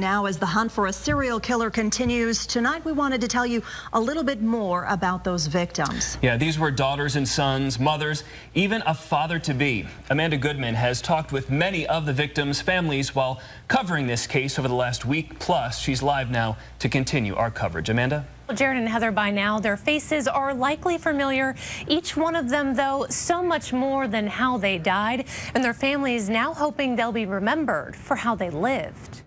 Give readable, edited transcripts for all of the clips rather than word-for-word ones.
Now, as the hunt for a serial killer continues, tonight we wanted to tell you a little bit more about those victims. Yeah, these were daughters and sons, mothers, even a father-to-be. Amanda Goodman has talked with many of the victims' families while covering this case over the last week. Plus, she's live now to continue our coverage. Amanda? Well, Jared and Heather, by now, their faces are likely familiar. Each one of them, though, so much more than how they died. And their families now hoping they'll be remembered for how they lived.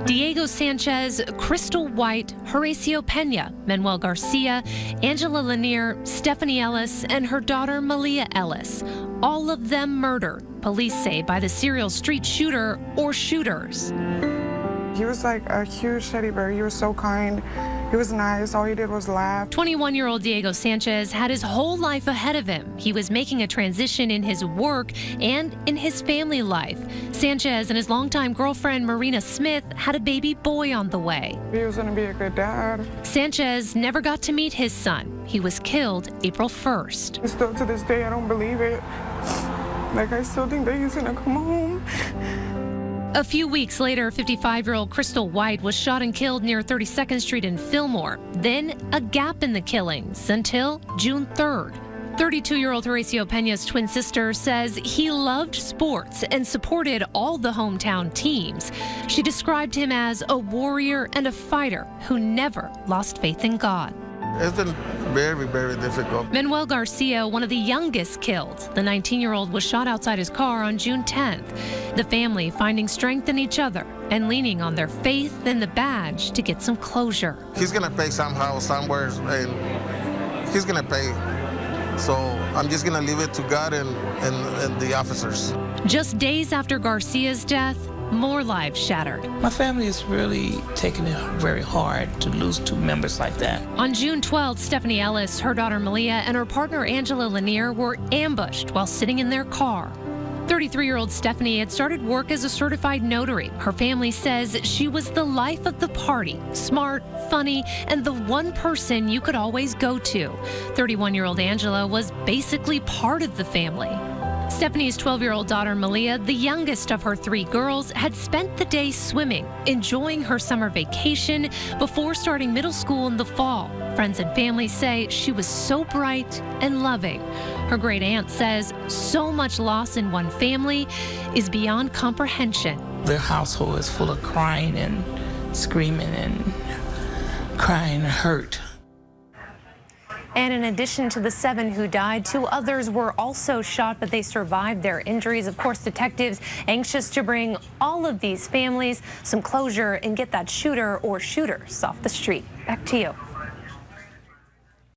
Diego Sanchez, Crystal White, Horacio Pena, Manuel Garcia, Angela Lanier, Stephanie Ellis, and her daughter Malia Ellis. All of them murdered, police say, by the serial street shooter or shooters. He was like a huge teddy bear. He was so kind. He was nice. All he did was laugh. 21-year-old Diego Sanchez had his whole life ahead of him. He was making a transition in his work and in his family life. Sanchez and his longtime girlfriend, Marina Smith, had a baby boy on the way. He was going to be a good dad. Sanchez never got to meet his son. He was killed April 1st. Still to this day, I don't believe it. Like, I still think that he's going to come home. A few weeks later, 55-year-old Crystal White was shot and killed near 32nd Street in Fillmore. Then a gap in the killings until June 3rd. 32-year-old Horacio Pena's twin sister says he loved sports and supported all the hometown teams. She described him as a warrior and a fighter who never lost faith in God. It's been very, very difficult. Manuel Garcia, one of the youngest killed. The 19-year-old was shot outside his car on June 10th. The family finding strength in each other and leaning on their faith and the badge to get some closure. He's going to pay somehow, somewhere, and he's going to pay. So I'm just going to leave it to God and the officers. Just days after Garcia's death, more lives shattered. My family is really taking it very hard to lose two members like that. On June 12th, Stephanie Ellis, her daughter Malia, and her partner Angela Lanier were ambushed while sitting in their car. 33-year-old Stephanie had started work as a certified notary. Her family says she was the life of the party, smart, funny, and the one person you could always go to. 31-year-old Angela was basically part of the family. Stephanie's 12-year-old daughter, Malia, the youngest of her three girls, had spent the day swimming, enjoying her summer vacation before starting middle school in the fall. Friends and family say she was so bright and loving. Her great aunt says so much loss in one family is beyond comprehension. Their household is full of crying and screaming and crying and hurt. And in addition to the 7 who died, 2 others were also shot, but they survived their injuries. Of course, detectives anxious to bring all of these families some closure and get that shooter or shooters off the street. Back to you.